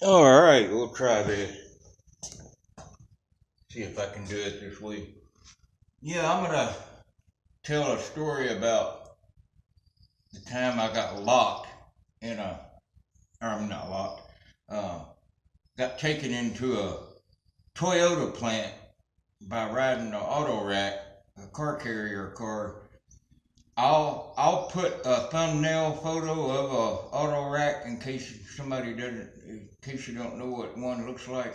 All right, we'll try this. See if I can do it this week. Yeah, I'm gonna tell a story about the time I got locked in or I'm not locked, got taken into a Toyota plant by riding the auto rack, a car carrier car. I'll put a thumbnail photo of a auto rack in case in case you don't know what one looks like.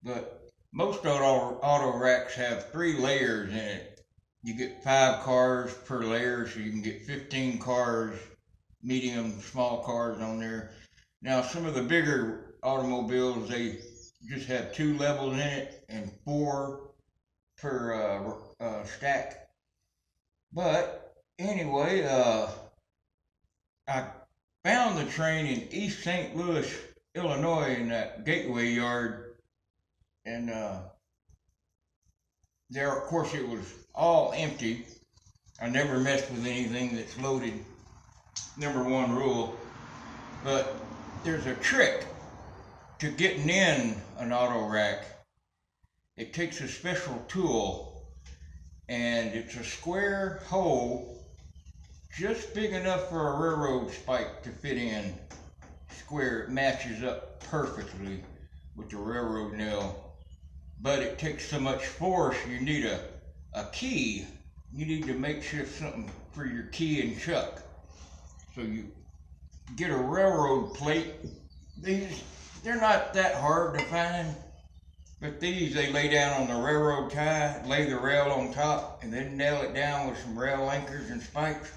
But most auto racks have 3 layers in it. You get 5 cars per layer, so you can get 15 cars, medium, small cars on there. Now, some of the bigger automobiles, they just have 2 levels in it and 4 per stack. But anyway, I found the train in East St. Louis, Illinois, in that gateway yard, and there, of course, it was all empty. I never mess with anything that's loaded. #1 rule. But there's a trick to getting in an auto rack. It takes a special tool, and it's a square hole just big enough for a railroad spike to fit in. Square, it matches up perfectly with the railroad nail. But it takes so much force, you need a key. You need to make shift something for your key and chuck. So you get a railroad plate. They're not that hard to find, but they lay down on the railroad tie, lay the rail on top, and then nail it down with some rail anchors and spikes.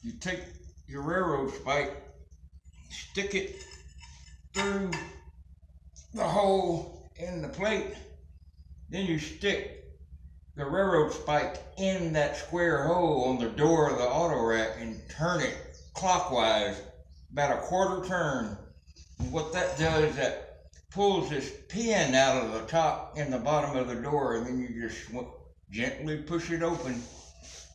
You take your railroad spike, stick it through the hole in the plate, then you stick the railroad spike in that square hole on the door of the auto rack and turn it clockwise about a quarter turn. And what that does is that pulls this pin out of the top and the bottom of the door, and then you just gently push it open.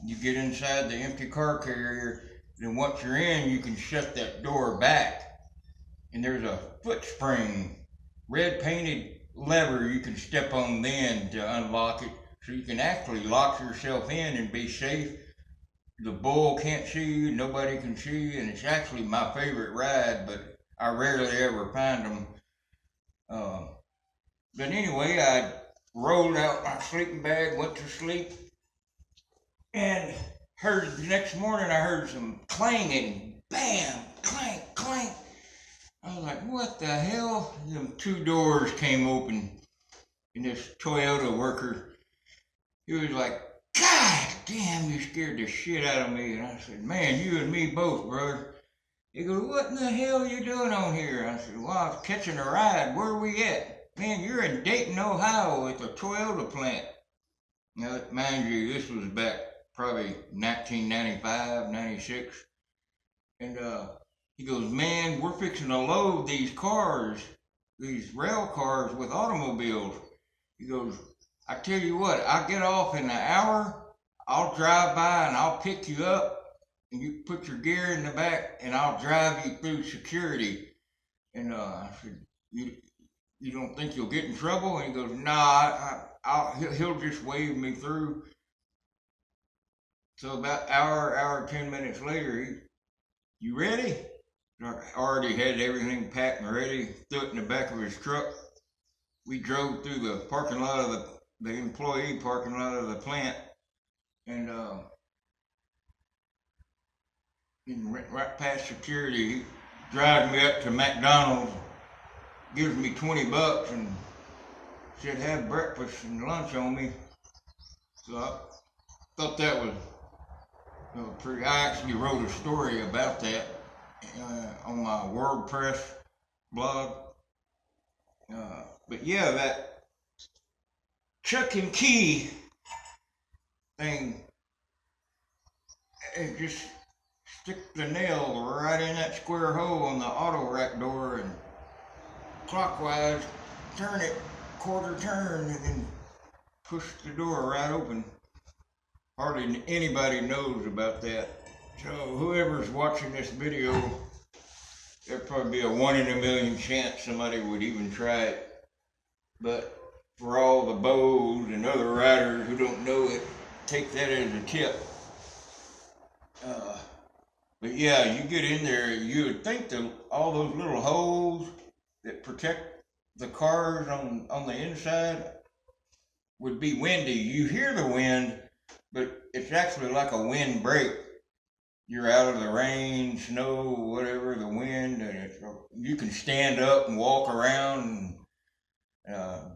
You get inside the empty car carrier, then once you're in, you can shut that door back. And there's a foot spring, red painted lever you can step on then to unlock it, so you can actually lock yourself in and be safe. The bull can't see you, nobody can see you, and it's actually my favorite ride, but I rarely ever find them. But anyway, I rolled out my sleeping bag, went to sleep, and the next morning I heard some clanging, bam, clank, clank. I was like, what the hell? Them 2 doors came open, and this Toyota worker, he was like, God damn, you scared the shit out of me. And I said, man, you and me both, brother. He goes, what in the hell are you doing on here? I said, well, I was catching a ride. Where are we at? Man, you're in Dayton, Ohio at the Toyota plant. Now, mind you, this was back probably 1995, 96. And he goes, man, we're fixing to load these cars, these rail cars with automobiles. He goes, I tell you what, I'll get off in an hour, I'll drive by and I'll pick you up, and you put your gear in the back, and I'll drive you through security. And I said, you don't think you'll get in trouble? And he goes, nah, he'll just wave me through. So about hour, 10 minutes later, you ready? I already had everything packed and ready, threw it in the back of his truck. We drove through the parking lot of the employee parking lot of the plant, and went right past security. He drives me up to McDonald's, gives me $20 and said have breakfast and lunch on me. So I thought that was pretty. I actually wrote a story about that on my WordPress blog. But yeah, that chuck and key thing, it just stick the nail right in that square hole on the auto rack door and clockwise turn it quarter turn and then push the door right open. Hardly anybody knows about that. So whoever's watching this video, there'd probably be a 1 in a million chance somebody would even try it. But for all the bows and other riders who don't know it, take that as a tip. Uh, but yeah, you get in there, you would think that all those little holes that protect the cars on the inside would be windy. You hear the wind, but it's actually like a wind break. You're out of the rain, snow, whatever, the wind, and you can stand up and walk around and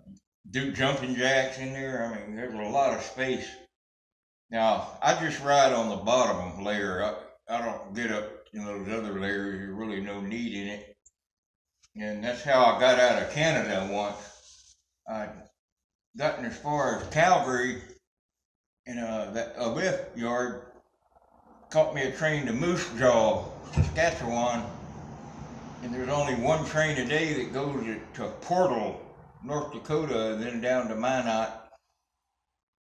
do jumping jacks in there. I mean, there's a lot of space. Now, I just ride on the bottom layer. I don't get up in those other layers. There's really no need in it. And that's how I got out of Canada once. I'd gotten as far as Calgary in a lift yard, caught me a train to Moose Jaw, Saskatchewan, and there's only one train a day that goes to Portal, North Dakota, and then down to Minot.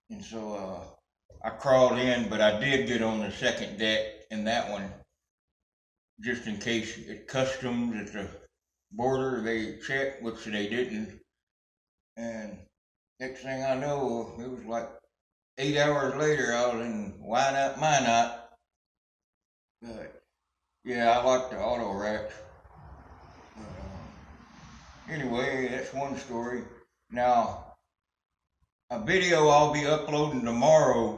And so I crawled in, but I did get on the second deck in that one, just in case at customs at the border they checked, which they didn't. And next thing I know, it was like 8 hours later, I was in Minot. But yeah, I like the auto racks. Anyway, that's one story. Now, a video I'll be uploading tomorrow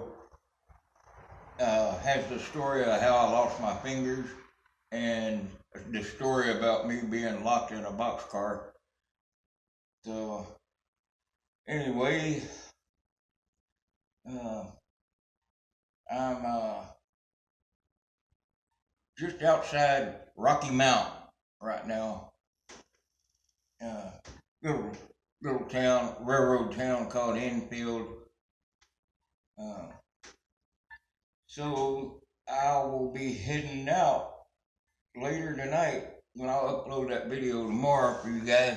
has the story of how I lost my fingers and the story about me being locked in a boxcar. So, anyway, I'm just outside Rocky Mount right now. Little town, railroad town called Enfield. So I will be heading out later tonight when I'll upload that video tomorrow for you guys.